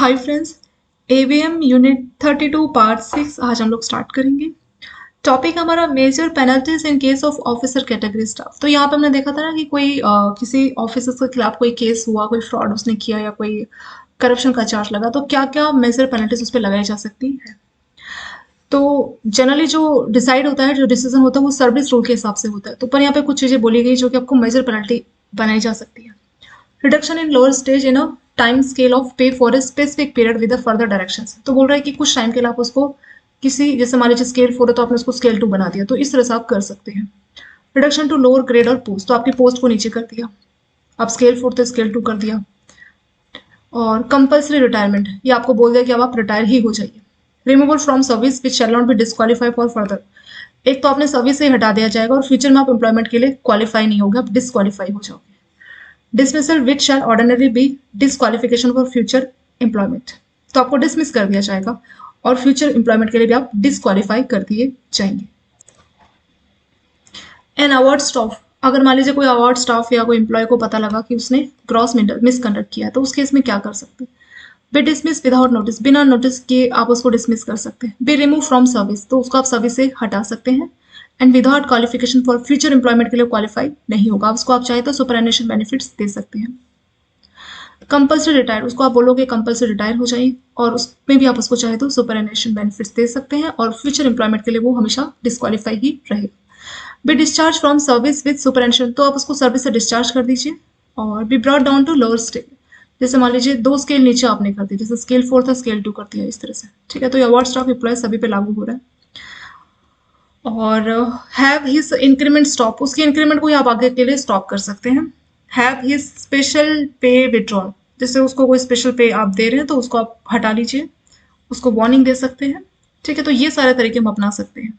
हाय friends, AVM unit 32 part 6 आज हम लोग स्टार्ट करेंगे। टॉपिक हमारा major penalties in case of officer category staff. तो यहाँ पे हमने देखा था ना कि कोई किसी ऑफिसर के खिलाफ कोई केस हुआ, कोई फ्रॉड उसने किया या कोई करप्शन का चार्ज लगा, तो क्या क्या मेजर पेनल्टीज उस पर लगाई जा सकती है। तो जनरली जो डिसाइड होता है, जो डिसीजन होता है, वो सर्विस रूल के हिसाब से होता है। तो पर यहाँ पे कुछ चीजें बोली गई जो कि आपको मेजर पेनल्टी बनाई जा सकती है। Reduction in lower stage in a time scale of pay for a specific period with further direction. तो बोल रहा है कि कुछ टाइम के लिए आप उसको किसी, जैसे मान लीजिए स्केल 4 है तो आपने उसको स्केल 2 बना दिया, तो इस तरह से आप कर सकते हैं। रिडक्शन टू लोअर ग्रेड और पोस्ट, तो आपकी पोस्ट को नीचे कर दिया, आप स्केल 4 थे स्केल 2 कर दिया। और कंपल्सरी रिटायरमेंट, ये आपको बोल दिया कि अब आप रिटायर ही हो जाइए। Removal from service which shall not be disqualify for further, एक तो आपने सर्विस से हटा दिया जाएगा और फ्यूचर में आप एम्प्लॉयमेंट के लिए क्वालिफाई नहीं होगा, आप डिस्क्वालीफाई हो जाओगे। Dismissal which shall ordinary be disqualification for future employment, तो आपको डिसमिस कर दिया जाएगा और फ्यूचर एम्प्लॉयमेंट के लिए भी आप डिसक्वालीफाई कर दिए जाएंगे। एन अवार्ड स्टाफ, अगर मान लीजिए कोई अवार्ड स्टाफ या कोई एम्प्लॉय को पता लगा कि उसने ग्रॉस मिसकंडक्ट किया है, तो उस केस में क्या कर सकते हैं। बी डिसमिस विदाउट नोटिस, बिना नोटिस के आप उसको डिसमिस कर सकते हैं। बी रिमूव फ्रॉम सर्विस, तो उसको आप सर्विस से हटा सकते हैं। And without qualification for future employment के लिए क्वालिफाई नहीं होगा, उसको आप चाहे तो सुपरएनुएशन बेनिफिट्स दे सकते हैं। कंपल्सरी रिटायर, उसको आप बोलोगे कंपल्सरी रिटायर हो जाइए और उसमें भी आप उसको चाहे तो सुपरएनुएशन बेनिफिट्स दे सकते हैं और फ्यूचर एम्प्लॉयमेंट के लिए वो हमेशा डिस्क्वालीफाई ही रहेगा। Be discharge from service with superannuation, तो आप उसको सर्विस से डिस्चार्ज कर दीजिए। और be brought down to lower stage, जैसे मान लीजिए 2 स्केल नीचे आपने कर दिया, जैसे स्केल 4 था स्केल 2 कर दिया, इस तरह से। ठीक है, तो ये अवार्ड स्टाफ एम्प्लॉय सभी पे लागू हो रहा है। और हैव हिज इंक्रीमेंट स्टॉप, उसकी इंक्रीमेंट को ही आप आगे के लिए स्टॉप कर सकते हैं। हैव हिज स्पेशल पे विड्रॉल, जैसे उसको कोई स्पेशल पे आप दे रहे हैं तो उसको आप हटा लीजिए, उसको वार्निंग दे सकते हैं। ठीक है, तो ये सारे तरीके हम अपना सकते हैं।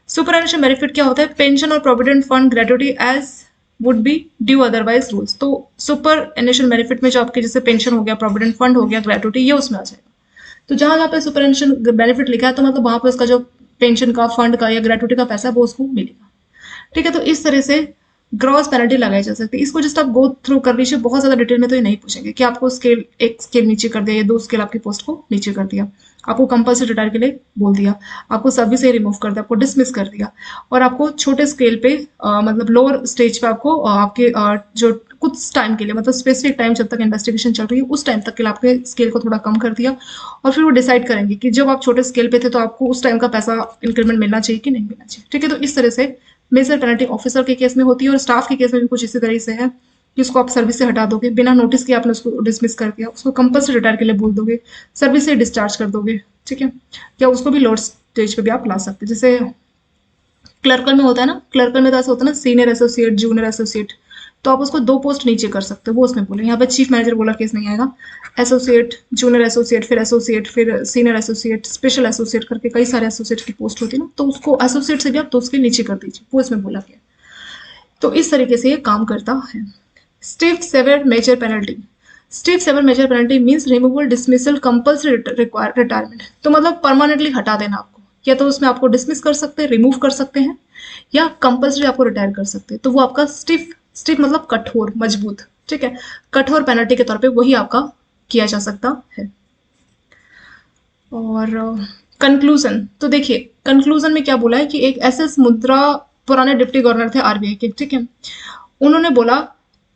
सुपरएनुएशन बेनिफिट क्या होता है, पेंशन और provident fund gratuity as would be due otherwise rules. तो सुपरएनुएशन बेनिफिट में जो आपके जैसे पेंशन हो गया, प्रोविडेंट फंड हो गया, ग्रेट्युटी, ये उसमें आ जाएगा। तो जहां जहाँ पे सुपरएनुएशन बेनिफिट लिखा है तो मतलब वहां पे उसका जो पेंशन का, फंड का या ग्रेट्युटी का पैसा वो उसको मिलेगा। ठीक है, तो इस तरह से ग्रॉस पेनल्टी लगाई जा सकती है। इसको जस्ट आप गो थ्रू कर लीजिए, बहुत ज्यादा डिटेल में तो ये नहीं पूछेंगे कि आपको स्केल 1 स्केल नीचे कर दिया या 2 स्केल आपकी पोस्ट को नीचे कर दिया, आपको कंपल्सरी रिटायर के लिए बोल दिया, आपको सर्विस से रिमूव कर दिया, आपको डिसमिस कर दिया, और आपको छोटे स्केल पे मतलब लोअर स्टेज पे आपको आपके जो कुछ टाइम के लिए, मतलब स्पेसिफिक टाइम जब तक इन्वेस्टिगेशन चल रही है उस टाइम तक के लिए आपके स्केल को थोड़ा कम कर दिया। और फिर वो डिसाइड करेंगे कि जब आप छोटे स्केल पे थे तो आपको उस टाइम का पैसा इंक्रीमेंट मिलना चाहिए कि नहीं मिलना चाहिए। ठीक है, तो इस तरह से मेजर पेनल्टी ऑफिसर के केस में होती है और स्टाफ के केस में भी कुछ इसी तरह से है कि उसको आप सर्विस से हटा दोगे, बिना नोटिस के आपने उसको डिसमिस कर दिया, उसको कंपल्सरी रिटायर के लिए बोल दोगे, सर्विस से डिस्चार्ज कर दोगे। ठीक है, या उसको भी लोअर स्टेज पे भी आप ला सकते हैं। जैसे क्लर्कल में होता है ना, क्लर्कल में तो ऐसा होता है ना, सीनियर एसोसिएट, जूनियर एसोसिएट, तो आप उसको 2 पोस्ट नीचे कर सकते हो, वो उसमें बोले। यहाँ पे चीफ मैनेजर बोला केस नहीं आएगा, एसोसिएट, जूनियर एसोसिएट, फिर सीनियर एसोसिएट, स्पेशल एसोसिएट करके कई सारे एसोसिएट की पोस्ट होती है ना, तो उसको एसोसिएट से भी आप 2 उसके नीचे कर दीजिए, वो इसमें बोला गया। तो इस तरीके से ये काम करता है। Stiff severe major penalty, stiff severe major penalty means removal, dismissal, compulsory retirement, तो मतलब परमानेंटली हटा देना आपको, या तो उसमें आपको डिसमिस कर सकते हैं, रिमूव कर सकते हैं, या कंपल्सरी आपको रिटायर कर सकते हैं। तो वो आपका स्टिफ, स्टिफ मतलब कठोर, मजबूत। ठीक है, कठोर पेनल्टी के तौर पे वही आपका किया जा सकता है। और कंक्लूजन, तो देखिए कंक्लूजन में क्या बोला है कि एक एसएस मुद्रा पुराने डिप्टी गवर्नर थे आरबीआई के, ठीक है, उन्होंने बोला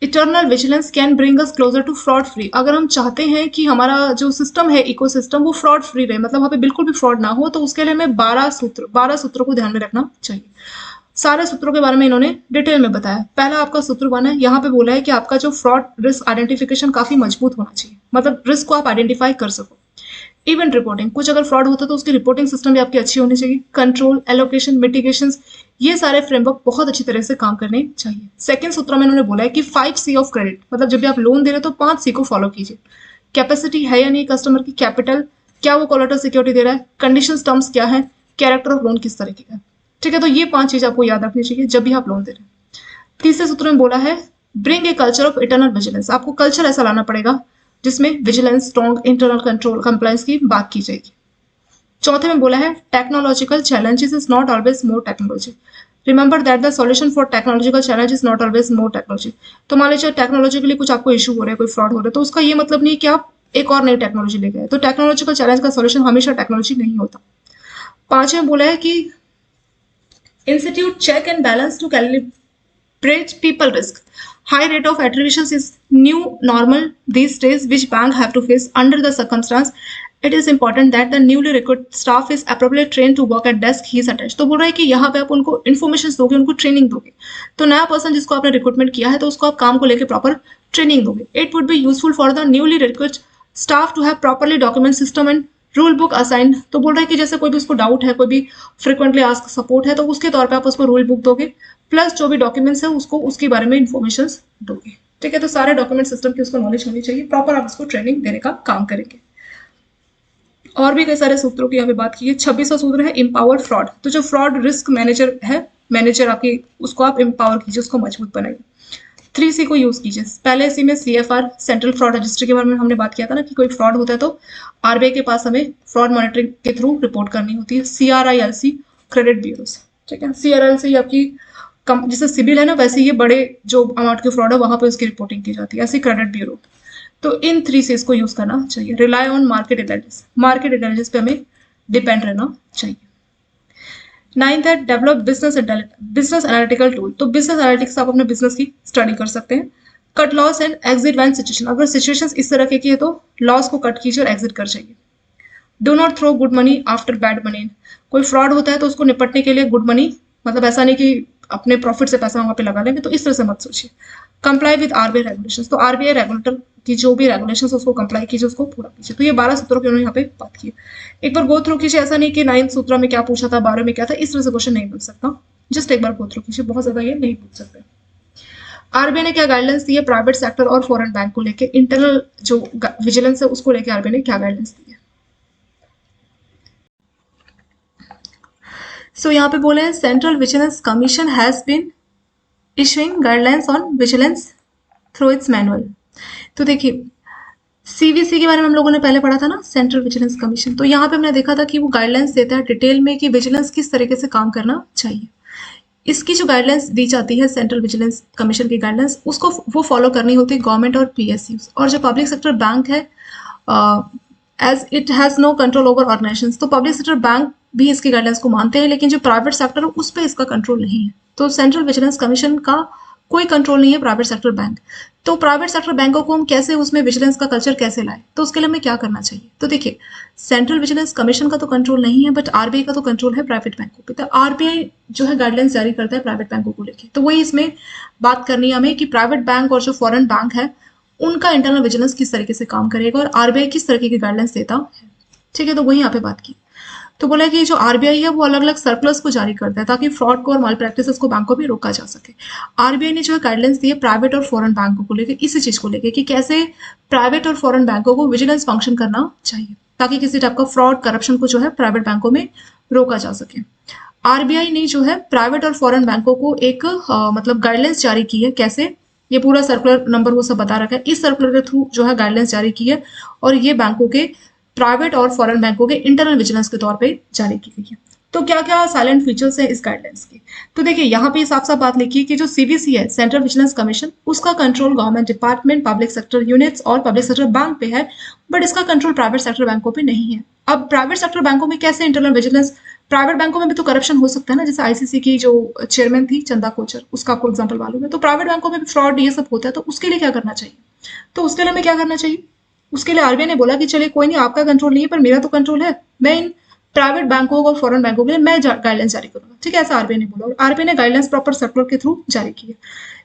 eternal vigilance can bring us closer to fraud free. अगर हम चाहते हैं कि हमारा जो सिस्टम है, इकोसिस्टम, वो फ्रॉड फ्री रहे, मतलब वहां पे बिल्कुल भी फ्रॉड ना हो, तो उसके लिए हमें 12 सूत्रों को ध्यान में रखना चाहिए। सारे सूत्रों के बारे में इन्होंने डिटेल में बताया। पहला आपका सूत्र 1 है, यहाँ पे बोला है कि आपका जो फ्रॉड रिस्क आइडेंटिफिकेशन काफी मजबूत होना चाहिए, मतलब रिस्क को आप आइडेंटिफाई कर सको। इवेंट रिपोर्टिंग, कुछ अगर फ्रॉड होता है तो उसकी रिपोर्टिंग सिस्टम भी आपकी अच्छी होनी चाहिए। कंट्रोल, एलोकेशन, मिटिगेशन, ये सारे फ्रेमवर्क बहुत अच्छी तरह से काम करने चाहिए। सेकंड सूत्र में इन्होंने बोला है कि 5C ऑफ क्रेडिट, मतलब जब भी आप लोन दे रहे हो तो 5C को फॉलो कीजिए। कैपेसिटी है या नहीं कस्टमर की, कैपिटल, क्या वो कोलेटरल सिक्योरिटी दे रहा है, कंडीशन टर्म्स क्या है, कैरेक्टर ऑफ लोन किस तरीके का है। ठीक है, तो ये 5 चीज आपको याद रखनी चाहिए जब भी आप लोन दे रहे हैं। तीसरे सूत्र में बोला है bring a culture of internal vigilance, आपको कल्चर ऐसा लाना पड़ेगा जिसमें vigilance, strong internal control, compliance की बात की जाएगी। चौथे में बोला है technological challenges is not always more technology, remember that the solution for technological challenge is not always more technology. तो मान लीजिए टेक्नोलॉजी के लिए कुछ आपको इशू हो रहा है, कोई फ्रॉड हो रहा है, तो उसका ये मतलब नहीं कि आप एक और नई टेक्नोलॉजी लेके आए। तो टेक्नोलॉजिकल चैलेंज का सॉल्यूशन हमेशा टेक्नोलॉजी नहीं होता। 5 में बोला है कि institute check and balance to calibrate people risk. High rate of attrition is new normal these days, which bank have to face. Under the circumstance, it is important that the newly recruited staff is appropriately trained to work at desk he is attached. तो बोल रहा है कि यहाँ पे आप उनको information दोगे, उनको ट्रेनिंग दोगे। तो नया पर्सन जिसको आपने रिक्रूटमेंट किया है तो उसको आप काम को लेकर प्रॉपर ट्रेनिंग दोगे। It would be useful for the newly recruited staff to have properly document system and rule book assign. तो बोल रहा है कि जैसे कोई भी उसको डाउट है, कोई भी फ्रिक्वेंटली आस्क सपोर्ट है, तो उसके तौर पे आप उसको रूल बुक दोगे, प्लस जो भी डॉक्यूमेंट्स है उसको उसके बारे में इन्फॉर्मेशन दोगे। ठीक है, तो सारे डॉक्यूमेंट सिस्टम की उसको नॉलेज होनी चाहिए, प्रॉपर आप उसको ट्रेनिंग देने का काम करेंगे। और भी कई सारे सूत्रों की यहाँ पे बात की है। 26वां सूत्र है एम्पावर फ्रॉड। तो जो फ्रॉड रिस्क मैनेजर है, मैनेजर आपकी, उसको आप एम्पावर कीजिए, उसको मजबूत बनाइए। 3C को यूज कीजिए। पहले इसी में CFR सेंट्रल फ्रॉड रजिस्टर के बारे में हमने बात किया था ना, कि कोई फ्रॉड होता है तो RBI के पास हमें फ्रॉड मॉनिटरिंग के थ्रू रिपोर्ट करनी होती है। CRILC क्रेडिट ब्यूरोस, ठीक है। CRILC आपकी जैसे सिबिल है ना, वैसे ये बड़े जो अमाउंट के फ्रॉड है वहां पे उसकी रिपोर्टिंग की जाती है, ऐसी क्रेडिट ब्यूरो। तो इन 3Cs को यूज करना चाहिए। Rely on market intelligence, market intelligence पे हमें डिपेंड रहना चाहिए। 9th है डेवलप बिजनेस एनालिटिकल टूल। तो बिजनेस एनालिटिक्स आप अपने बिजनेस की स्टडी कर सकते हैं। Cut loss and exit when situation, अगर सिचुएशन इस तरह की है तो लॉस को कट कीजिए और एग्जिट कर जाइए। Do not throw good money after bad money, कोई फ्रॉड होता है तो उसको निपटने के लिए गुड मनी, मतलब ऐसा नहीं कि अपने प्रॉफिट से पैसा वहां पे लगा लेंगे, तो इस तरह से मत सोचिए। कंप्लाई विद RBI रेगुलेशंस, तो RBI रेगुलेटर की जो भी रेगुलेशंस उसको कंप्लाई कीजिए, उसको पूरा कीजिए। तो ये 12 सूत्रों की उन्होंने यहाँ पे बात की। एक बार गो थ्रू कीजिए, ऐसा नहीं कि 9th सूत्र में क्या पूछा था, 12 में क्या था, इस तरह से क्वेश्चन नहीं बन सकता। जस्ट एक बार गो थ्रू कीजिए, बहुत ज्यादा ये नहीं पूछ सकते। RBI ने क्या गाइडलाइंस दी है प्राइवेट सेक्टर और फॉरेन बैंक को लेके, इंटरनल जो विजिलेंस है उसको लेके RBI ने क्या गाइडलाइंस दी है। सो यहाँ पे बोले हैं central vigilance commission has been issuing guidelines on vigilance through its manual. तो देखिए CVC के बारे में हम लोगों ने पहले पढ़ा था ना, सेंट्रल विजिलेंस कमीशन। तो यहाँ पे हमने देखा था कि वो गाइडलाइंस देता है डिटेल में कि विजिलेंस किस तरीके से काम करना चाहिए। इसकी जो गाइडलाइंस दी जाती है सेंट्रल विजिलेंस कमीशन की गाइडलाइंस, उसको वो फॉलो करनी होती है गवर्नमेंट और PSUs। और जो पब्लिक सेक्टर बैंक है, as it has no control over organisation, तो पब्लिक सेक्टर बैंक भी इसकी गाइडलाइंस को मानते हैं, लेकिन जो प्राइवेट सेक्टर है उस पर इसका कंट्रोल नहीं है। तो सेंट्रल विजिलेंस कमीशन का कोई कंट्रोल नहीं है प्राइवेट सेक्टर बैंक। तो प्राइवेट सेक्टर बैंकों को हम कैसे उसमें विजिलेंस का कल्चर कैसे लाए, तो उसके लिए हमें क्या करना चाहिए। तो देखिए सेंट्रल विजिलेंस कमीशन का तो कंट्रोल नहीं है, बट RBI का तो कंट्रोल है प्राइवेट बैंकों पे। तो RBI जो है गाइडलाइंस जारी करता है प्राइवेट बैंकों को लेके। तो वही इसमें बात करनी है हमें कि प्राइवेट बैंक और जो फॉरेन बैंक है उनका इंटरनल विजिलेंस किस तरीके से काम करेगा और RBI किस तरीके की गाइडलाइंस देता है। ठीक है, तो वही यहाँ पे बात की। तो बोला कि जो RBI है वो अलग अलग सर्कुलर्स को जारी करता है ताकि फ्रॉड को और माल प्रैक्टिसेस को बैंकों में रोका जा सके। RBI ने जो है गाइडलाइंस दी है प्राइवेट और फॉरेन बैंकों को लेकर, इसी चीज को लेकर कि कैसे प्राइवेट और फॉरेन बैंकों को विजिलेंस फंक्शन करना चाहिए ताकि किसी टाइप का फ्रॉड करप्शन को जो है प्राइवेट बैंकों में रोका जा सके। RBI ने जो है प्राइवेट और फॉरेन बैंकों को एक मतलब गाइडलाइंस जारी की है, कैसे, ये पूरा सर्कुलर नंबर वो सब बता रखा है। इस सर्कुलर के थ्रू जो है गाइडलाइंस जारी की है और ये बैंकों के प्राइवेट और फॉरेन बैंकों के इंटरनल विजिलेंस के तौर पे जारी की गई है। तो क्या क्या साइलेंट फीचर्स हैं इस गाइडलाइंस के, तो देखिए यहाँ पे साफ साफ बात लिखी है कि जो CVC है सेंट्रल विजिलेंस कमीशन, उसका control government department, public sector units और पब्लिक सेक्टर बैंक पे है, बट इसका कंट्रोल प्राइवेट सेक्टर बैंकों पे नहीं है। अब प्राइवेट सेक्टर बैंकों में कैसे इंटरनल विजिलेंस, प्राइवेट बैंकों में भी तो करप्शन हो सकता है ना, जैसे ICC की जो चेयरमैन थी चंदा कोचर, उसका आपको एग्जाम्पल मालूम है। तो प्राइवेट बैंकों में भी फ्रॉड ये सब होता है, तो उसके लिए क्या करना चाहिए, तो उसके लिए हमें क्या करना चाहिए। उसके लिए RBI ने बोला कि चलिए कोई नहीं, आपका कंट्रोल नहीं है पर मेरा तो कंट्रोल है, मैं इन प्राइवेट बैंकों और फॉरेन बैंकों के लिए मैं गाइडलाइंस जारी करूंगा। ठीक है, ऐसा RBI ने बोला और RBI ने गाइडलाइंस प्रॉपर सर्कुलर के थ्रू जारी की है।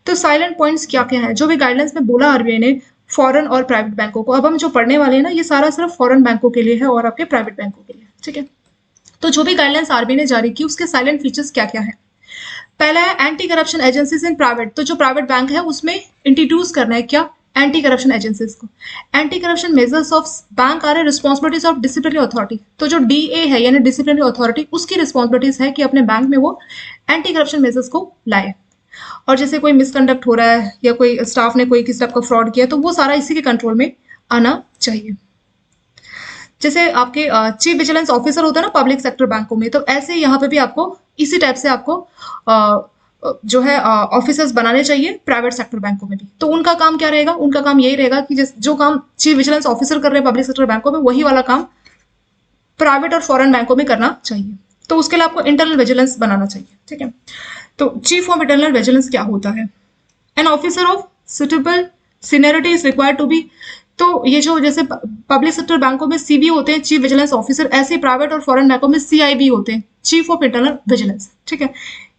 तो साइलेंट पॉइंट्स क्या क्या है जो भी गाइडलाइंस में बोला RBI ने फॉरेन और प्राइवेट बैंकों को, अब हम जो पढ़ने वाले हैं ना ये सारा सिर्फ फॉरेन बैंकों के लिए है और आपके प्राइवेट बैंकों के लिए। ठीक है, तो जो भी गाइडलाइंस RBI ने जारी की उसके साइलेंट फीचर्स क्या क्या है। पहला है anti corruption agencies in private, तो जो प्राइवेट बैंक है उसमें इंट्रोड्यूस करना है क्या, एंटी करप्शन एजेंसीज को। Anti corruption measures of bank are responsibilities of disciplinary authority, तो जो DA है यानी डिसिप्लिनरी अथॉरिटी, उसकी रिस्पॉन्सिबिलिटीज है कि अपने बैंक में वो एंटी करप्शन मेजर्स को लाए। और जैसे कोई मिसकंडक्ट हो रहा है या कोई स्टाफ ने कोई किसी टाइप का फ्रॉड किया तो वो सारा इसी के कंट्रोल में आना चाहिए। जैसे आपके चीफ विजिलेंस ऑफिसर होता है ना पब्लिक सेक्टर बैंकों में, तो ऐसे यहाँ पे भी आपको इसी टाइप से आपको जो है ऑफिसर्स बनाने चाहिए प्राइवेट सेक्टर बैंकों में भी। तो उनका काम क्या रहेगा, उनका काम यही रहेगा कि जो काम चीफ विजिलेंस ऑफिसर कर रहे हैं पब्लिक सेक्टर बैंकों में, वही वाला काम प्राइवेट और फॉरेन बैंकों में करना चाहिए। तो उसके लिए आपको इंटरनल विजिलेंस बनाना चाहिए, ठीक है। तो चीफ ऑफ इंटरनल विजिलेंस क्या होता है? An officer of suitable seniority is required to be. तो ये जो जैसे पब्लिक सेक्टर बैंकों में सीबी होते हैं, चीफ विजिलेंस ऑफिसर, ऐसे प्राइवेट और फॉरेन बैंकों में सीआईबी होते हैं, चीफ ऑफ इंटरनल विजिलेंस, ठीक है।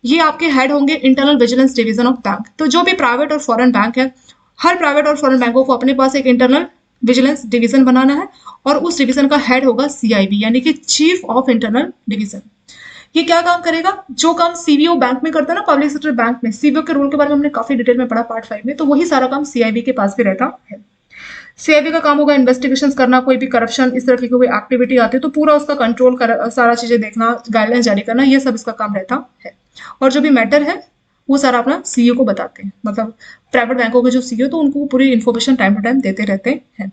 ये आपके हेड होंगे internal vigilance division of bank. तो जो भी प्राइवेट और फॉरेन बैंक है, हर प्राइवेट और फॉरेन बैंकों को अपने पास एक इंटरनल विजिलेंस डिवीजन बनाना है और उस डिवीजन का हेड होगा सीआईबी यानी कि चीफ ऑफ इंटरनल डिवीजन। ये क्या काम करेगा? जो काम सीबीओ बैंक में करता है ना, पब्लिक सेक्टर बैंक में, सीबीओ के रूल के बारे में हमने काफी डिटेल में पढ़ा पार्ट 5 में, तो वही सारा काम सीआईबी के पास भी रहता है। सीआईबी का काम होगा इन्वेस्टिगेशंस करना, कोई भी करप्शन इस तरह की कोई एक्टिविटी आती है तो पूरा उसका कंट्रोल कर, सारा चीजें देखना, गाइडलाइन जारी करना, ये सब इसका काम रहता है। और जो भी मैटर है वो सारा अपना सीईओ को बताते हैं, मतलब प्राइवेट बैंकों के जो सीईओ, तो उनको पूरी इन्फॉर्मेशन टाइम टू टाइम देते रहते हैं।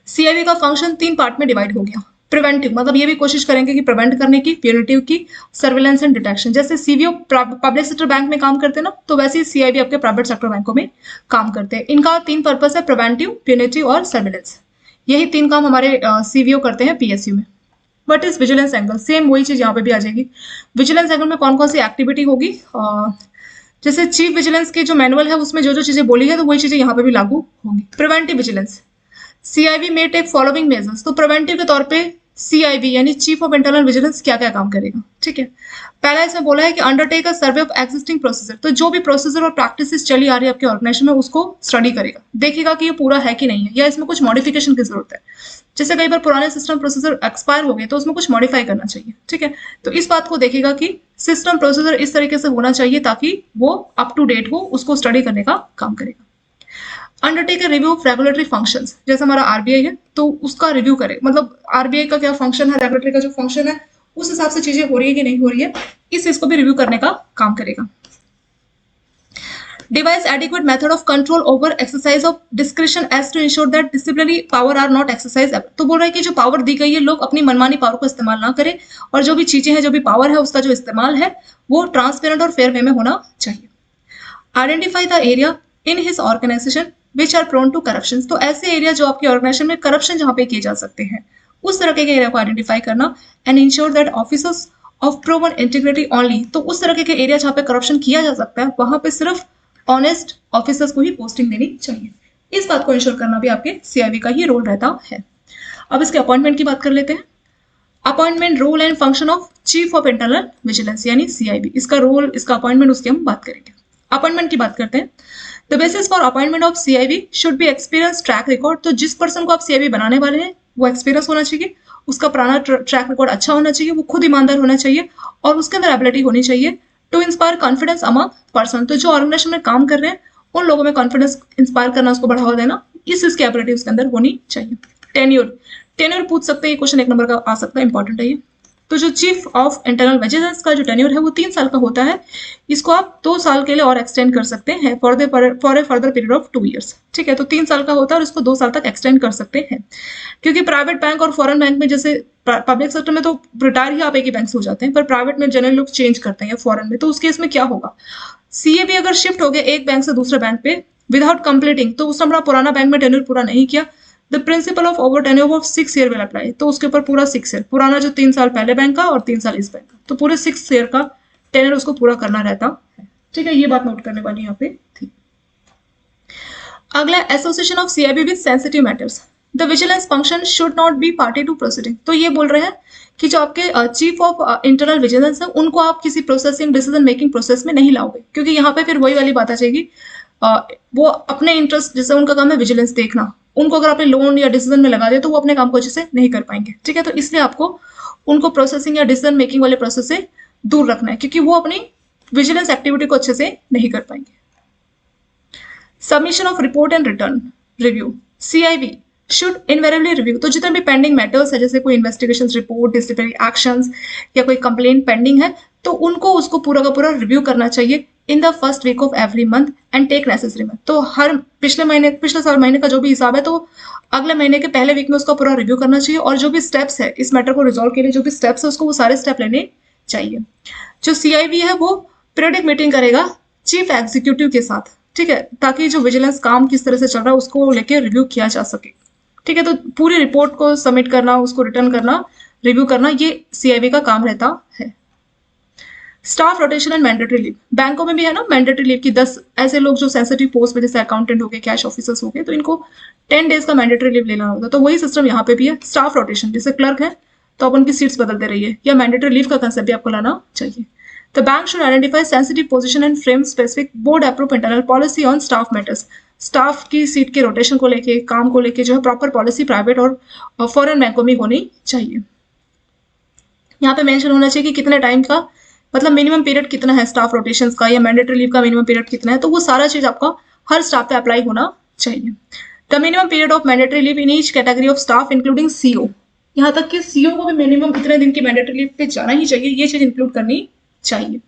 सीआईबी का फंक्शन 3 पार्ट में डिवाइड हो गया। प्रिवेंटिव, मतलब ये भी कोशिश करेंगे कि प्रिवेंट करने की, प्यूनिटिव की, सर्विलेंस एंड डिटेक्शन। जैसे सीवीओ पब्लिक सेक्टर बैंक में काम करते हैं ना, तो वैसे ही सीआईबी आपके प्राइवेट सेक्टर बैंकों में काम करते हैं। इनका 3 पर्पस है, प्रिवेंटिव, प्यूनिटिव और सर्विलेंस। यही 3 काम हमारे सीवीओ करते हैं पीएसयू में। What is vigilance angle? Same वही चीज यहाँ पे भी आ जाएगी। विजिलेंस एंगल में कौन कौन सी एक्टिविटी होगी? जैसे चीफ विजिलेंस की जो मैनुअल है उसमें जो जो चीजें बोली है, तो वही चीजें यहाँ पे भी लागू होंगी। प्रिवेंटिव विजिलेंस, सीआईबी में टेक फॉलोइंग मेजर्स। तो प्रिवेंटिव के तौर पे सीआईबी यानी चीफ ऑफ इंटरनल विजिलेंस क्या क्या काम करेगा, ठीक है। पहला इसमें बोला है कि undertake a survey of existing procedure. तो जो भी प्रोसीजर और प्रैक्टिसेस चली आ रही है आपके ऑर्गेनाइजेशन में, उसको स्टडी करेगा, देखेगा कि ये पूरा है कि नहीं है, या इसमें कुछ मॉडिफिकेशन की जरूरत है। जैसे कई बार पुराने सिस्टम प्रोसीजर एक्सपायर हो गए तो उसमें कुछ मॉडिफाई करना चाहिए, ठीक है। तो इस बात को देखेगा कि सिस्टम प्रोसीजर इस तरीके से होना चाहिए ताकि वो अप टू डेट हो, उसको स्टडी करने का काम करेगा। Undertake a review of regulatory functions, जैसे हमारा आरबीआई है तो उसका रिव्यू करे, मतलब आरबीआई का क्या फंक्शन है, रेगुलेटरी का जो फंक्शन है उस हिसाब से चीजें हो रही है कि नहीं हो रही है, इस चीज को भी रिव्यू करने का काम करेगा। Devise adequate method of control over exercise of discretion as to ensure that disciplinary power are not exercised ever। तो बोल रहा है कि जो पावर दी गई है, लोग अपनी मनमानी पावर को इस्तेमाल ना करें, और जो भी चीजें हैं, जो भी पावर है, उसका जो इस्तेमाल है वो ट्रांसपेरेंट और फेयर वे में होना चाहिए। Identify the area in his organisation which are prone to corruption. तो ऐसे एरिया जो आपके ऑर्गेनाइजेशन में करप्शन जहां पे किए जा सकते हैं, उस तरह के एरिया को आइडेंटिफाई करना। And ensure that officers of proven integrity only. तो उस तरह के एरिया जहां पे करप्शन किया जा सकता है, वहां पे सिर्फ ऑनेस्ट ऑफिसर्स को ही पोस्टिंग देनी चाहिए। इस बात को इंश्योर करना भी आपके सीआईबी का ही रोल रहता है। अब इसके अपॉइंटमेंट की बात कर लेते हैं। Appointment, role and function of chief of internal vigilance यानी सीआईबी। इसका रोल, इसका अपॉइंटमेंट, उसकी हम बात करेंगे। अपॉइंटमेंट की बात करते हैं। The basis for appointment of CIB should be experience, track record. तो जिस पर्सन को आप सीआईबी बनाने वाले हैं वो एक्सपीरियंस होना चाहिए, उसका पुराना ट्रैक रिकॉर्ड अच्छा होना चाहिए, वो खुद ईमानदार होना चाहिए, और उसके अंदर एबिलिटी होनी चाहिए to inspire confidence among person. तो जो ऑर्गेनाइजेशन में काम कर रहे हैं उन लोगों में कॉन्फिडेंस इंस्पायर करना, उसको बढ़ावा देना, इस चीज की एबिलिटी उसके अंदर होनी चाहिए। टेन्योर, टेन्योर पूछ सकते हैं, क्वेश्चन 1 नंबर का आ सकता है, इंपॉर्टेंट है ये। तो जो चीफ ऑफ इंटरनल विजिलेंस का जो टेन्योर है वो 3 साल का होता है। इसको आप 2 साल के लिए और एक्सटेंड कर सकते हैं for a further period of 2 years, ठीक है। तो 3 साल का होता है और इसको 2 साल तक एक्सटेंड कर सकते हैं, क्योंकि प्राइवेट बैंक और फॉरेन बैंक में, जैसे पब्लिक सेक्टर में तो रिटायर ही आप एक ही बैंक से हो जाते हैं, पर प्राइवेट में जनरल लोग चेंज करते हैं, फॉरेन में। तो उस केस में क्या होगा, सीएबी अगर शिफ्ट हो गया एक बैंक से दूसरे बैंक पे विदाउट कंप्लीटिंग, तो उस समय पुराना बैंक में टेन्योर पूरा नहीं किया, the principle of over tenure of 6 year will apply. तो उसके ऊपर पूरा 6 ईयर, पुराना जो 3 साल पहले बैंक का और 3 साल इस बैंक का, तो पूरे 6 ईयर का टेन्योर उसको पूरा करना रहता है, ठीक है। ये बात नोट करने वाली यहाँ पे थी। अगला, association of CIB with sensitive matters. The vigilance function should not be party to proceeding. तो ये बोल रहे हैं कि जो आपके चीफ ऑफ इंटरनल विजिलेंस है, उनको आप किसी प्रोसेसिंग, डिसीजन मेकिंग प्रोसेस में नहीं लाओगे, क्योंकि यहाँ पे फिर वही वाली बात आ जाएगी, वो अपने इंटरेस्ट, जैसे उनका काम है विजिलेंस देखना, उनको अगर आपने लोन या डिसीजन में लगा दिया तो वो अपने काम को अच्छे से नहीं कर पाएंगे, ठीक है। तो इसलिए आपको उनको प्रोसेसिंग या डिसीजन मेकिंग वाले प्रोसेस से दूर रखना है, क्योंकि वो अपनी विजिलेंस एक्टिविटी को अच्छे से नहीं कर पाएंगे। Submission of report and return review, CIB should invariably review. तो जितने भी पेंडिंग मैटर्स है, जैसे कोई इन्वेस्टिगेशन रिपोर्ट, डिसिप्लिनरी एक्शंस या कोई कंप्लेंट पेंडिंग है, तो उनको उसको पूरा का पूरा रिव्यू करना चाहिए in the first week of every month and take necessary month. तो हर पिछले साल महीने का जो भी हिसाब है, तो अगले महीने के पहले वीक में उसका पूरा रिव्यू करना चाहिए, और जो भी स्टेप्स है इस मैटर को रिजॉल्व के लिए, जो भी स्टेप्स है उसको वो सारे स्टेप लेने चाहिए। जो सीआईबी है वो पीरियडिक मीटिंग करेगा चीफ एग्जीक्यूटिव के साथ, ठीक है, ताकि जो विजिलेंस काम किस तरह से चल रहा है उसको लेके रिव्यू किया जा सके, ठीक है। तो पूरी रिपोर्ट को सबमिट करना, उसको रिटर्न करना, रिव्यू करना, ये सीआईबी का काम रहता है। Staff rotation and mandatory leave, बैंकों में भी है ना मैंडेटरी लीव की 10 ऐसे लोग जो सेंसिटिव पोस्ट पे जैसे अकाउंटेंट हो गए, कैश ऑफिसर्स हो गए, तो इनको 10 डेज का मैंडेटरी लीव लेना होगा। तो वही सिस्टम यहाँ पे भी है। स्टाफ रोटेशन, जैसे क्लर्क है तो आप उनकी सीट्स बदलते रहिए, या मैंडेटरी लीव का कंसेप्ट भी आपको लाना चाहिए। The bank should identify sensitive position and frame specific board approved internal policy on staff matters. Staff की सीट के रोटेशन को लेके, काम को लेके जो है प्रॉपर पॉलिसी प्राइवेट और फॉरेन बैंकों में होनी चाहिए। यहाँ पे मेंशन होना चाहिए कि कितने टाइम का, मतलब मिनिमम पीरियड कितना है स्टाफ रोटेशन का, या मैंडेटरी लीव का मिनिमम पीरियड कितना है, तो वो सारा चीज आपका हर स्टाफ पे अप्लाई होना चाहिए। The minimum period of mandatory leave in each category of staff including CO, यहाँ तक कि सीओ को भी मिनिमम इतने दिन की मैंडेटरी लीव पे जाना ही चाहिए, ये चीज इंक्लूड करनी चाहिए।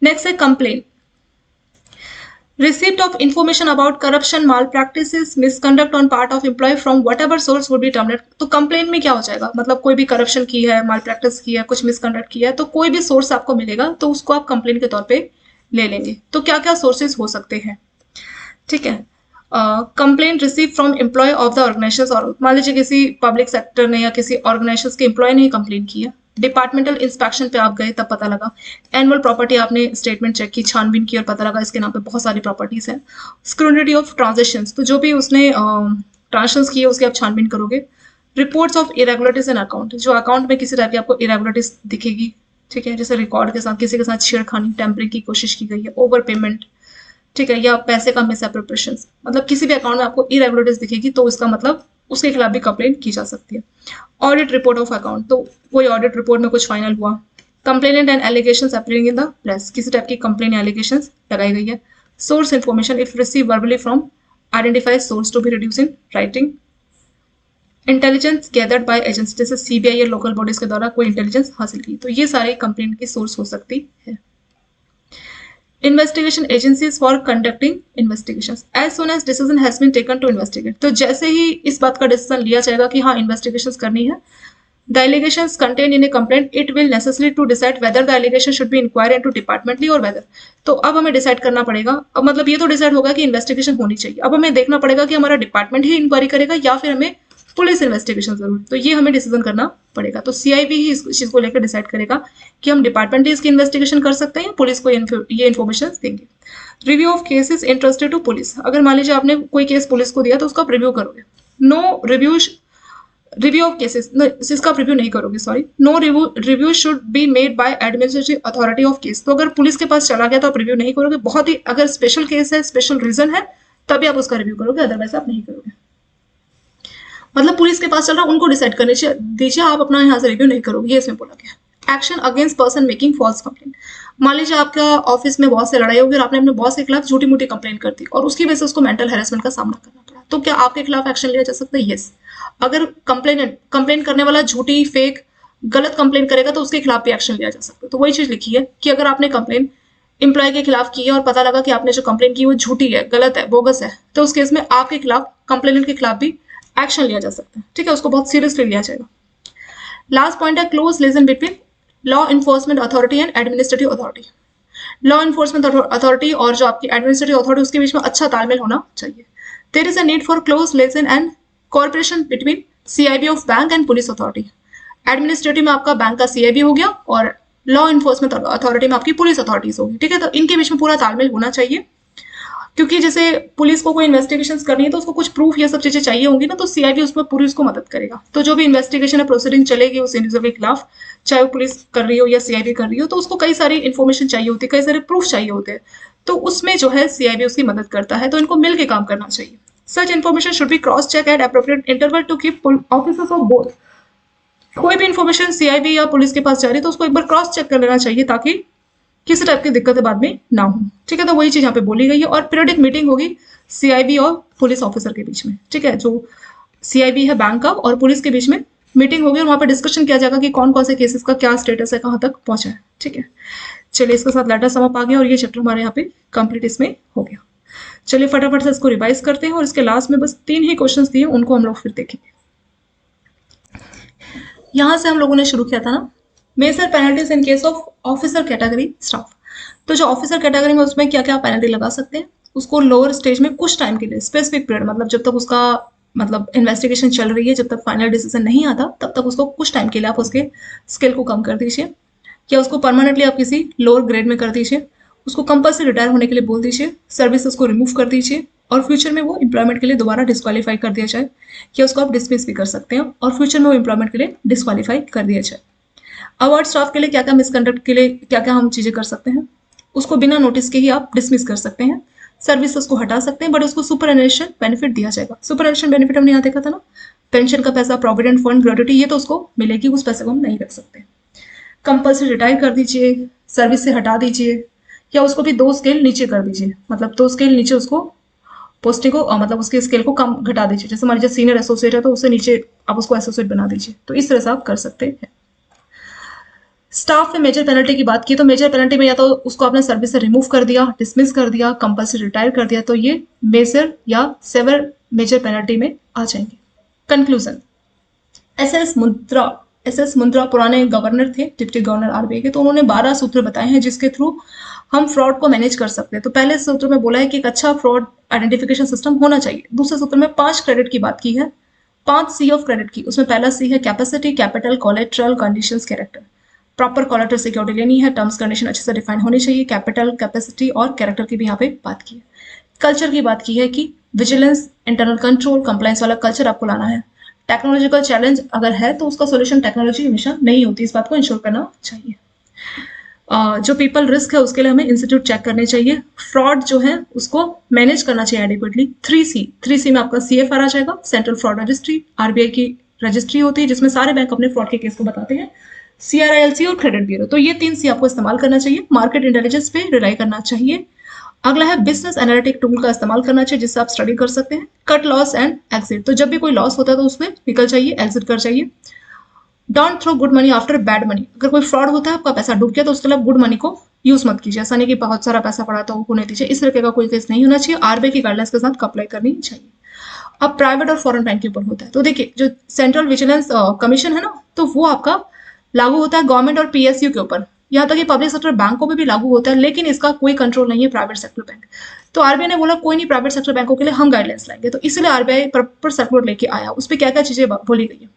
नेक्स्ट है complain, receipt of information about corruption, malpractices, misconduct on part of employee from whatever source would be terminated। तो कंप्लेन में क्या हो जाएगा, मतलब कोई भी करप्शन की है, मालप्रैक्टिस की है, कुछ मिसकंडक्ट किया है, तो कोई भी सोर्स आपको मिलेगा तो उसको आप कंप्लेन के तौर पे ले लेंगे। तो क्या क्या सोर्सेज हो सकते हैं, ठीक है। Complain receive from employ of the organisation, और मान लीजिए किसी पब्लिक सेक्टर ने या किसी ऑर्गेनाइजेशन के एम्प्लॉय ने ही कंप्लेन किया। डिपार्टमेंटल इंस्पेक्शन पे आप गए तब पता लगा। एनुअल प्रॉपर्टी आपने स्टेटमेंट चेक की, छानबीन की और पता लगा इसके नाम पे बहुत सारी प्रॉपर्टीज हैं। स्क्रूटिनी ऑफ ट्रांजेक्शंस, तो जो भी उसने ट्रांजेक्शंस किए उसकी आप छानबीन करोगे। Reports of irregularities in account, जो अकाउंट में किसी टाइप की आपको इरेगुलरिटीज दिखेगी, ठीक है, जैसे रिकॉर्ड के साथ किसी के साथ छेड़खानी, टेम्परिंग की कोशिश की गई है, ओवर पेमेंट, ठीक है, या पैसे का मिस एप्रोप्रिएशन, मतलब किसी भी अकाउंट में आपको इरेगुलरिटीज दिखेगी तो इसका मतलब उसके खिलाफ भी कंप्लेंट की जा सकती है। ऑडिट रिपोर्ट ऑफ अकाउंट, तो वही ऑडिट रिपोर्ट में कुछ फाइनल हुआ। Complainant and allegations appearing in the press, किसी टाइप की कंप्लेन एलिगेशंस लगाई गई है। Source information, if receive verbally from identify source to be reduce in writing. Intelligence gathered by agency, जैसे सीबीआई या लोकल बॉडीज के द्वारा कोई इंटेलिजेंस हासिल की, तो ये सारे कंप्लेंट की सोर्स हो सकती है। Investigation agencies for conducting investigations, as soon as decision has been taken to investigate, तो जैसे ही इस बात का डिसीजन लिया जाएगा कि हाँ इन्वेस्टिगेशंस करनी है, the allegations contain in a complaint it will necessary to decide whether the allegation should be inquire into departmentally और वेदर। तो अब हमें डिसाइड करना पड़ेगा, अब मतलब ये तो डिसाइड होगा कि इन्वेस्टिगेशन होनी चाहिए, अब हमें देखना पड़ेगा कि हमारा डिपार्टमेंट ही इंक्वायरी करेगा या फिर हमें पुलिस इन्वेस्टिगेशन जरूरी, तो ये हमें डिसीजन करना पड़ेगा। तो सीआईबी ही इस चीज को लेकर डिसाइड करेगा कि हम डिपार्टमेंट ही इसकी इन्वेस्टिगेशन कर सकते हैं या पुलिस को ये इन्फॉर्मेशन देंगे। Review of cases interested to police, अगर मान लीजिए आपने कोई केस पुलिस को दिया तो उसको आप रिव्यू करोगे। नो रिव्यू ऑफ केसेस, इसका आप रिव्यू नहीं करोगे, sorry. No review should be made by administrative authority of case, तो अगर पुलिस के पास चला गया तो आप रिव्यू नहीं करोगे, बहुत ही अगर स्पेशल केस है, स्पेशल रीजन है, तभी आप उसका रिव्यू करोगे, अदरवाइज आप नहीं करोगे। मतलब पुलिस के पास चल रहा है, उनको डिसाइड करने दीजिए, आप अपना यहाँ से रिव्यू नहीं करोगे, ये इसमें बोला गया। Action against person making false complaint, मान लीजिए आपका ऑफिस में बॉस से लड़ाई होगी और आपने अपने बॉस के खिलाफ झूठी मूठी कंप्लेंट कर दी और उसकी वजह से उसको मेंटल हैरेसमेंट का सामना करना पड़ा, तो क्या आपके खिलाफ एक्शन लिया जा सकता है? यस। अगर कंप्लेन करने वाला झूठी, फेक, गलत कंप्लेन करेगा तो उसके खिलाफ भी एक्शन लिया जा सकता है। तो वही चीज लिखी है कि अगर आपने कंप्लेन एम्प्लॉय के खिलाफ की है और पता लगा कि आपने जो कंप्लेन की वो झूठी है, गलत है, बोगस है, तो उस केस में आपके खिलाफ, कंप्लेनेंट के खिलाफ भी एक्शन लिया जा सकता है, ठीक है, उसको बहुत सीरियसली लिया जाएगा। लास्ट पॉइंट है close liaison between law enforcement authority and administrative authority. Law enforcement authority और जो आपकी एडमिनिस्ट्रेटिव अथॉरिटी, उसके बीच में अच्छा तालमेल होना चाहिए। There is a need for close liaison and cooperation between CIB of bank and police authority. Administrative में आपका बैंक का सीआईबी हो गया और लॉ इन्फोर्समेंट अथॉरिटी में आपकी पुलिस अथॉरिटीज होगी, ठीक है, तो इनके बीच में पूरा तालमेल होना चाहिए, क्योंकि जैसे पुलिस को कोई इन्वेस्टिगेशन करनी है तो उसको कुछ प्रूफ, ये सब चीजें चाहिए होंगी ना, तो सीआईबी उसमें पूरी उसको मदद करेगा। तो जो भी इन्वेस्टिगेशन है, प्रोसीडिंग चलेगी उस इंडिविजुअल के खिलाफ, चाहे वो पुलिस कर रही हो या सीआईबी कर रही हो, तो उसको कई सारी इन्फॉर्मेशन चाहिए होती है, कई सारे प्रूफ चाहिए होते हैं, तो उसमें जो है सीआईबी उसकी मदद करता है, तो इनको मिलकर काम करना चाहिए। Such information should be cross check at appropriate interval to keep officers of both. कोई भी इन्फॉर्मेशन सीआईबी या पुलिस के पास जा रही है तो उसको एक बार क्रॉस चेक कर लेना चाहिए ताकि किसी टाइप की दिक्कतें बाद में ना हो, ठीक है, तो वही चीज यहाँ पे बोली गई है। और पीरियडिक मीटिंग होगी सीआईबी और पुलिस ऑफिसर के बीच में, ठीक है, जो सीआईबी है बैंक का और पुलिस के बीच में मीटिंग होगी और वहां पे डिस्कशन किया जाएगा कि कौन कौन से केसेस का क्या स्टेटस है, कहाँ तक पहुंचा है, ठीक है। चलिए, इसके साथ लेटर सम अप आ गया और ये चैप्टर हमारे यहाँ पे कंप्लीट इसमें हो गया। चलिए फटाफट से इसको रिवाइज करते हैं और इसके लास्ट में बस 3 ही क्वेश्चंस दिए, उनको हम लोग फिर देखेंगे। यहां से हम लोगों ने शुरू किया था ना, major penalties in case of officer category staff. तो जो ऑफिसर कैटेगरी में उसमें क्या क्या पेनल्टी लगा सकते हैं, उसको लोअर स्टेज में कुछ टाइम के लिए स्पेसिफिक पीरियड, मतलब जब तक उसका मतलब इन्वेस्टिगेशन चल रही है, जब तक फाइनल डिसीजन नहीं आता तब तक उसको कुछ टाइम के लिए आप उसके स्किल को कम कर दीजिए, या उसको परमानेंटली आप किसी लोअर ग्रेड में कर दीजिए, उसको कंपल्सरी रिटायर होने के लिए बोल दीजिए, सर्विसेज को रिमूव कर दीजिए, और फ्यूचर में वो एम्प्लॉयमेंट के लिए दोबारा डिस्क्वालीफाई कर दिया जाए, या उसको आप डिसमिस भी कर सकते हैं और फ्यूचर में वो एम्प्लॉयमेंट के लिए डिस्क्वालीफाई कर दिया जाए। अवार्ड स्टाफ के लिए क्या क्या मिसकंडक्ट के लिए क्या क्या हम चीजें कर सकते हैं, उसको बिना नोटिस के ही आप डिसमिस कर सकते हैं, सर्विसेज को हटा सकते हैं, बट उसको सुपरएनुएशन बेनिफिट दिया जाएगा। सुपरएनुएशन बेनिफिट हमने यहाँ देखा था ना, पेंशन का पैसा, प्रोविडेंट फंड, ग्रेट्युटी, ये तो उसको मिलेगी, उस पैसे को हम नहीं रख सकते। कंपल्सरी रिटायर कर दीजिए, सर्विस से हटा दीजिए, या उसको भी 2 स्केल नीचे कर दीजिए, मतलब 2 स्केल नीचे उसको पोस्टिंग को मतलब उसके स्केल को कम घटा दीजिए। जैसे मान लीजिए सीनियर एसोसिएट है तो उससे नीचे आप उसको एसोसिएट बना दीजिए। तो इस तरह से आप कर सकते हैं। स्टाफ में मेजर पेनल्टी की बात की तो मेजर पेनल्टी में या तो उसको आपने सर्विस से रिमूव कर दिया, डिसमिस कर दिया, कंपल्सरी रिटायर कर दिया, तो ये मेजर या सेवर मेजर पेनल्टी में आ जाएंगे। कंक्लूजन, एस एस मुंद्रा पुराने गवर्नर थे, डिप्टी गवर्नर आरबीआई के, तो उन्होंने 12 सूत्र बताए हैं जिसके थ्रू हम फ्रॉड को मैनेज कर सकते हैं। तो पहले सूत्र में बोला है कि एक अच्छा फ्रॉड आइडेंटिफिकेशन सिस्टम होना चाहिए। दूसरे सूत्र में 5 क्रेडिट की बात की है, 5 सी ऑफ क्रेडिट की। उसमें पहला सी है capacity, capital, collateral, conditions, character. Proper collateral security लेनी है, टर्म्स कंडीशन अच्छे से डिफाइन होनी चाहिए, कैपिटल, कैपेसिटी और कैरेक्टर की भी यहाँ पे बात की है। कल्चर की बात की है कि विजिलेंस, इंटरनल कंट्रोल, कंप्लायंस वाला कल्चर आपको लाना है। टेक्नोलॉजिकल चैलेंज अगर है तो उसका सोल्यूशन टेक्नोलॉजी हमेशा नहीं होती, इस बात को इंश्योर करना चाहिए। जो पीपल रिस्क है उसके लिए हमें इंस्टीट्यूट चेक करने चाहिए। फ्रॉड जो है उसको मैनेज करना चाहिए एडिक्वेटली। 3C में आपका CFR आ जाएगा, सेंट्रल फ्रॉड रजिस्ट्री, आरबीआई की रजिस्ट्री होती है जिसमें सारे बैंक अपने फ्रॉड के केस को बताते हैं, CRILC और क्रेडिट ब्यूरो। तो ये 3C आपको इस्तेमाल करना चाहिए। मार्केट इंटेलिजेंस पे रिलाई करना चाहिए। अगला है बिजनेस एनालिटिक टूल का इस्तेमाल करना चाहिए जिससे आप स्टडी कर सकते हैं। कट लॉस एंड एग्जिट, तो जब भी कोई लॉस होता है तो उसमें निकल चाहिए, एग्जिट कर चाहिए। Don't throw good money after bad money, अगर कोई फ्रॉड होता है, आपका पैसा डूब गया, तो उसके लिए गुड मनी को यूज मत कीजिए। ऐसा नहीं कि बहुत सारा पैसा पड़ा तो होने दीजिए, इस तरह का कोई केस नहीं होना चाहिए। आरबीआई की गाइडलाइंस के साथ अप्लाई करनी चाहिए। अब प्राइवेट और फॉरेन बैंक के ऊपर होता है, तो देखिए जो सेंट्रल विजिलेंस कमीशन है ना, तो वो आपका लागू होता है गवर्नमेंट और PSU के ऊपर, यहाँ तक कि पब्लिक सेक्टर बैंकों में भी लागू होता है, लेकिन इसका कोई कंट्रोल नहीं है प्राइवेट सेक्टर बैंक। तो आरबीआई ने बोला कोई नहीं, प्राइवेट सेक्टर बैंकों के लिए हम गाइडलाइंस लाएंगे, तो इसलिए आरबीआई प्रॉपर सर्कुलर लेके आया। उस पर क्या क्या चीजें बोली गई है,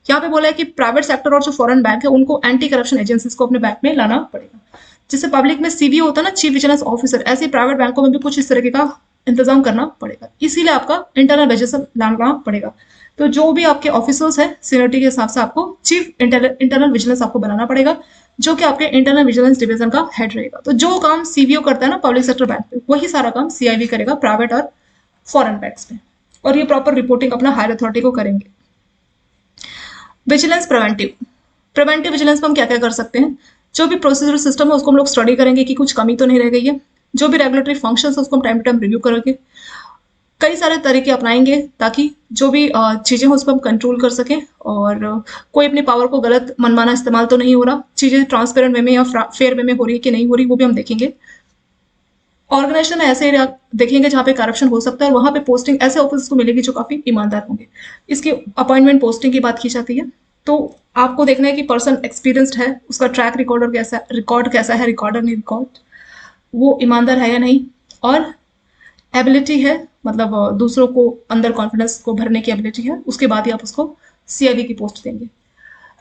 यहाँ पे बोला है कि प्राइवेट सेक्टर और जो फॉरेन बैंक है उनको एंटी करप्शन एजेंसीज को अपने बैंक में लाना पड़ेगा। जैसे पब्लिक में CVO होता है ना, चीफ विजिलेंस ऑफिसर, ऐसे प्राइवेट बैंकों में भी कुछ इस तरीके का इंतजाम करना पड़ेगा। इसीलिए आपका इंटरनल विजिलेंस लाना पड़ेगा। तो जो भी आपके ऑफिसर्स है सीनियरिटी के हिसाब से आपको चीफ इंटरनल विजिलेंस आपको बनाना पड़ेगा, जो कि आपके इंटरनल विजिलेंस डिवीजन का हेड रहेगा। तो जो काम CVO करता है ना पब्लिक सेक्टर बैंक पे, वही सारा काम CIV करेगा प्राइवेट और फॉरेन बैंक्स में, और ये प्रॉपर रिपोर्टिंग अपना हायर अथॉरिटी को करेंगे। विजिलेंस प्रिवेंटिव विजिलेंस में हम क्या क्या कर सकते हैं, जो भी प्रोसीजर सिस्टम है उसको हम लोग स्टडी करेंगे कि कुछ कमी तो नहीं रह गई है। जो भी रेगुलेटरी फंक्शन है उसको हम टाइम टू टाइम रिव्यू करेंगे। कई सारे तरीके अपनाएंगे ताकि जो भी चीजें हैं उस पर हम कंट्रोल कर सकें, और कोई अपनी पावर को गलत मनमाना इस्तेमाल तो नहीं हो रहा, चीजें ट्रांसपेरेंट वे में या फेयर वे में हो रही है कि नहीं हो रही, वो भी हम देखेंगे। ऑर्गेनाइजेशन ऐसे एरिया देखेंगे जहाँ पे करप्शन हो सकता है, और वहां पे पोस्टिंग ऐसे ऑफिस को मिलेगी जो काफी ईमानदार होंगे। इसकी अपॉइंटमेंट पोस्टिंग की बात की जाती है, तो आपको देखना है कि पर्सन एक्सपीरियंस्ड है, उसका ट्रैक रिकॉर्ड कैसा है, रिकॉर्डर नहीं रिकॉर्ड, वो ईमानदार है या नहीं, और एबिलिटी है, मतलब दूसरों को अंदर कॉन्फिडेंस को भरने की एबिलिटी है, उसके बाद ही आप उसको CIV की पोस्ट देंगे।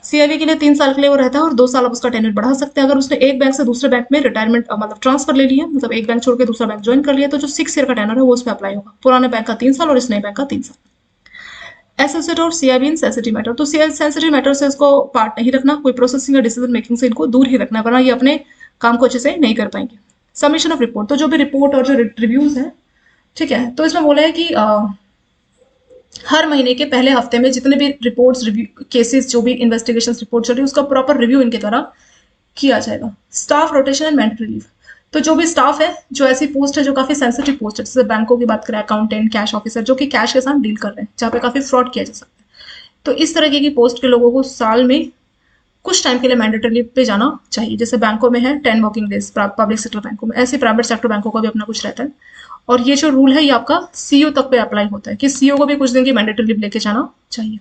CIV के लिए 3 साल के लिए वो रहता है, और 2 साल आप उसका टेन्योर बढ़ा सकते हैं। अगर उसने एक बैंक से दूसरे बैंक में रिटायरमेंट मतलब ट्रांसफर ले लिया, मतलब एक बैंक छोड़ के दूसरा बैंक ज्वाइन कर लिया, तो जो 6 ईयर का टेन्योर है वो उस पर अप्लाई होगा। पुराने बैंक का 3 साल और इस नए बैंक का 3 साल। एसोसिएट और CIV इन सेंसिटिव मैटर, तो सेंसिटिव मैटर से इसको पार्ट नहीं रखना, कोई प्रोसेसिंग या डिसीजन मेकिंग से इनको दूर ही रखना, वरना ये अपने काम को अच्छे से नहीं कर पाएंगे। सबमिशन ऑफ रिपोर्ट, तो जो भी रिपोर्ट और जो रिव्यूज है, ठीक है, तो इसमें बोला है कि हर महीने के पहले हफ्ते में जितने भी रिपोर्ट्स, रिव्यू केसेस, जो भी इन्वेस्टिगेशन रिपोर्ट चल रही है उसका प्रॉपर रिव्यू इनके द्वारा किया जाएगा। Staff rotation and mental relief, तो जो भी स्टाफ है, जो ऐसी पोस्ट है जो काफी सेंसिटिव पोस्ट है, जैसे बैंकों की बात करें, अकाउंटेंट, कैश ऑफिसर, जो कि कैश के साथ डील कर रहे हैं, जहाँ पे काफी फ्रॉड किया जा सकता है, तो इस तरह की पोस्ट के लोगों को साल में कुछ टाइम के लिए मैंडेटरी लीव पे जाना चाहिए। जैसे बैंकों में है 10 वर्किंग डेज, पब्लिक सेक्टर बैंकों में, ऐसे प्राइवेट सेक्टर बैंकों का भी अपना कुछ रहता है। और ये जो रूल है ये आपका CEO तक पे अप्लाई होता है कि CEO को भी कुछ दिन की मैंडेटरी लीव लेके जाना चाहिए।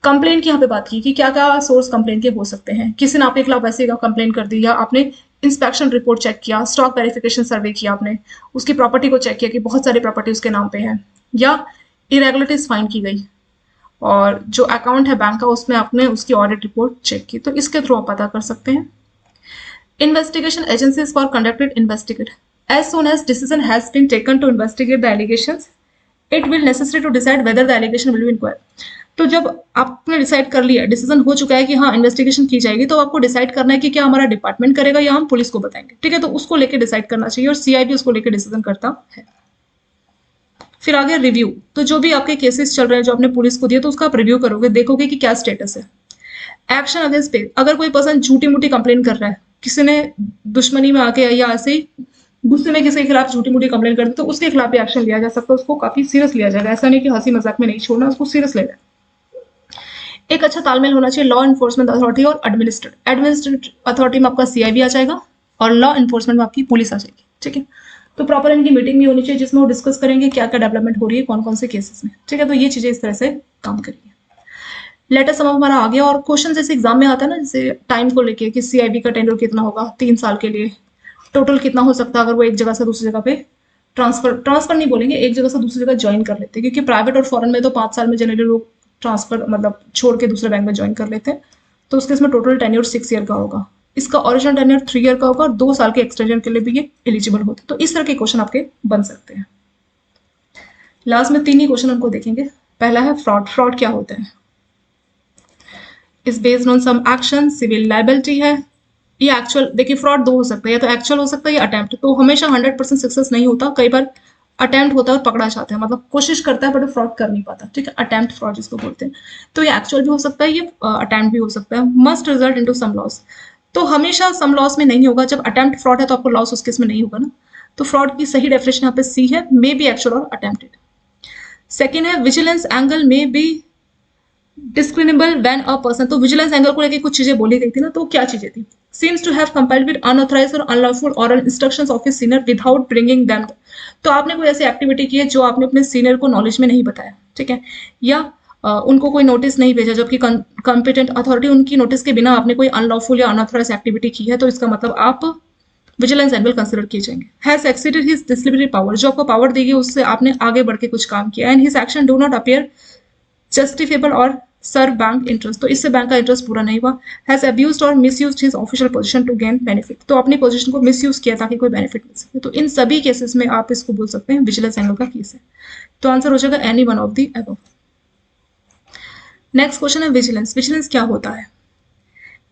कंप्लेंट की यहाँ पे बात की कि क्या क्या सोर्स कंप्लेंट के हो सकते हैं। किसी ने आपके खिलाफ ऐसे कंप्लेंट कर दी, या आपने इंस्पेक्शन रिपोर्ट चेक किया, स्टॉक वेरिफिकेशन सर्वे किया आपने, उसकी प्रॉपर्टी को चेक किया कि बहुत सारी प्रॉपर्टी उसके नाम पे है, या इरेगुलरिटीज फाइंड की गई और जो अकाउंट है बैंक का उसमें आपने उसकी ऑडिट रिपोर्ट चेक की, तो इसके थ्रू आप पता कर सकते हैं। Investigation agencies for conducted investigate as soon as decision has been taken to investigate the allegations it will necessary to decide whether the allegation will be inquired। तो जब आपने डिसाइड कर लिया, डिसीजन हो चुका है कि हाँ इन्वेस्टिगेशन की जाएगी, तो आपको डिसाइड करना है कि क्या हमारा डिपार्टमेंट करेगा या हम पुलिस को बताएंगे, ठीक है, तो उसको लेके डिसाइड करना चाहिए और सीआईबी उसको लेके डिसीजन करता है। फिर आगे रिव्यू, तो जो भी आपके केसेस चल रहे हैं जो आपने पुलिस को दिए तो उसका आप रिव्यू करोगे, देखोगे कि क्या स्टेटस है। एक्शन अगेंस्ट पे, अगर कोई पर्सन झूठी मूठी कंप्लेन कर रहा है, किसी ने दुश्मनी में आके या ऐसे ही गुस्से में किसी के खिलाफ झूठी मूठी कंप्लेन कर दी, तो उसके खिलाफ भी एक्शन लिया जा सकता है, उसको काफी सीरियस लिया जाएगा, ऐसा नहीं कि हंसी मजाक में नहीं छोड़ना, उसको सीरियस लेना है। एक अच्छा तालमेल होना चाहिए लॉ इन्फोर्समेंट अथॉरिटी और एडमिनिस्ट्रेटिव अथॉरिटी में आपका सीआईबी आ जाएगा और लॉ इन्फोर्समेंट में आपकी पुलिस आ जाएगी, ठीक है। तो प्रॉपर इनकी मीटिंग भी होनी चाहिए जिसमें वो डिस्कस करेंगे क्या क्या डेवलपमेंट हो रही है कौन कौन से केसेस में, ठीक है। तो ये चीजें इस तरह से काम करेंगे। लेटर सम हमारा आ गया और क्वेश्चन जैसे एग्जाम में आता है ना, जैसे टाइम को लेके कि सीआईबी का टेन्योर कितना होगा 3 साल के लिए, टोटल कितना हो सकता है अगर वो एक जगह से दूसरी जगह पे ट्रांसफर नहीं बोलेंगे, एक जगह से दूसरी जगह ज्वाइन कर लेते हैं, क्योंकि प्राइवेट और फॉरेन में तो 5 साल में जनरली लोग ट्रांसफर मतलब छोड़ के दूसरे बैंक में ज्वाइन कर लेते हैं। तो उसके इसमें टोटल टेन्योर 6 ईयर का होगा, इसका ओरिजिनल टेन्योर 3 ईयर का होगा और 2 साल के एक्सटेंशन के लिए भी ये एलिजिबल होते हैं। तो इस तरह के क्वेश्चन आपके बन सकते हैं। लास्ट में 3 ही क्वेश्चन हमको देखेंगे। पहला है फ्रॉड। फ्रॉड क्या होता है? Is based on some action, civil liability है, ये एक्चुअल। देखिए फ्रॉड 2 हो सकता है, या तो एक्चुअल हो सकता है या अटेम्प्ट। तो हमेशा 100% सक्सेस नहीं होता, कई बार अटेम्प्ट होता है और पकड़ा जाता है, मतलब कोशिश करता है बट फ्रॉड कर नहीं पाता, ठीक है, अटेम्प्ट फ्रॉड जिसको बोलते हैं। तो ये एक्चुअल भी हो सकता है, ये अटेम्प्ट भी हो सकता है। Must result into some loss, तो हमेशा सम लॉस में नहीं होगा। जब अटेम्प्ट फ्रॉड है तो आपको लॉस उस केस में नहीं होगा ना। तो फ्रॉड की सही डेफिनेशन यहाँ पे सी है, मे बी एक्चुअल और अटेम्प्टेड। सेकेंड है विजिलेंस एंगल में बी डिस्क्रिमिनेबल व्हेन अ पर्सन। तो विजिलेंस एंगल को लेकर कुछ चीजें बोली गई थी ना, तो क्या चीजें थी? Seems to have compiled with unauthorised और unlawful oral instructions of his senior without bringing them. तो आपने कोई ऐसी एक्टिविटी की है जो आपने अपने सीनियर को नॉलेज में नहीं बताया, ठीक है, या उनको कोई नोटिस नहीं भेजा, जबकि कॉम्पिटेंट अथॉरिटी उनकी नोटिस के बिना आपने कोई अनलॉफुल या अनऑथराइज एक्टिविटी की है, तो इसका मतलब आप विजिलेंस एंगल कंसिडर किए जाएंगे। Has exceeded his disciplinary power, जो आपको पावर देगी उससे आपने आगे बढ़ के कुछ काम किया। And his action do not appear justifiable और सर्व बैंक इंटरेस्ट, तो इससे बैंक का इंटरेस्ट पूरा नहीं हुआ। हैज अब्यूज्ड और misused his official position to gain benefit, तो अपनी पोजीशन को मिसयूज किया ताकि कोई बेनिफिट मिल सके। तो इन सभी केसेस में आप इसको बोल सकते हैं विजिलेंस एंगल का केस है। तो आंसर हो जाएगा any one of the above. Next question है विजिलेंस। विजिलेंस क्या होता है?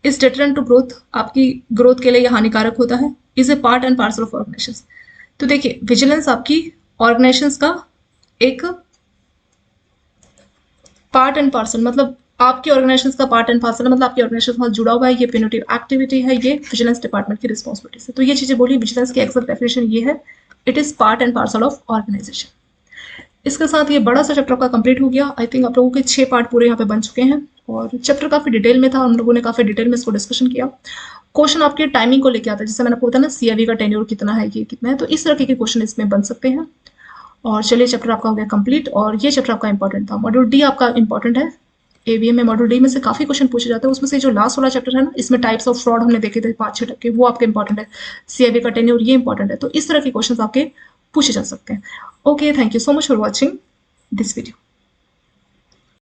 इज डिटरेंट टू ग्रोथ, आपकी ग्रोथ के लिए यह हानिकारक होता है। Is a part and parcel of organisation, तो देखिए विजिलेंस आपकी ऑर्गेनाइजेशन का एक पार्ट एंड पार्सल, मतलब आपकी ऑर्गेनाइजेशन का पार्ट एंड पार्सल, मतलब आपकी ऑर्गेनाइजेशन के साथ जुड़ा हुआ है, ये प्यूनिटिव एक्टिविटी है, ये विजिलेंस डिपार्टमेंट की रिस्पॉन्सिबिलिटी है। तो ये चीजें बोली, विजिलेंस की एक्सेप्ट डेफिनेशन ये है, it is part and parcel of organisation. इसके साथ ये बड़ा सा चैप्टर का कंप्लीट हो गया। आई थिंक आप लोगों के 6 पार्ट पूरे यहाँ पे बन चुके हैं और चैप्टर काफी डिटेल में था, हम लोगों ने काफी डिटेल में इसको डिस्कशन किया। क्वेश्चन आपके टाइमिंग को लेके आता है, जैसे मैंने आपको बताया ना सीआईबी का टेन्योर कितना है, ये कितना है, तो इस तरह के क्वेश्चन इसमें बन सकते हैं। और चलिए चैप्टर आपका हो गया कंप्लीट और ये चैप्टर आपका इंपॉर्टेंट था। मॉड्यूल डी आपका इंपॉर्टेंट है। एवीएम में मॉड्यूल डी में से काफी क्वेश्चन पूछे जाते हैं, उसमें से जो लास्ट वाला चैप्टर है ना, इसमें टाइप्स ऑफ फ्रॉड हमने देखे थे 5-6 टक्के, वो आपके इंपॉर्टेंट है। सीआईबी का टेन्योर ये इंपॉर्टेंट है। तो इस तरह के क्वेश्चन आपके पूछे जा सकते हैं। Okay, thank you so much for watching this video.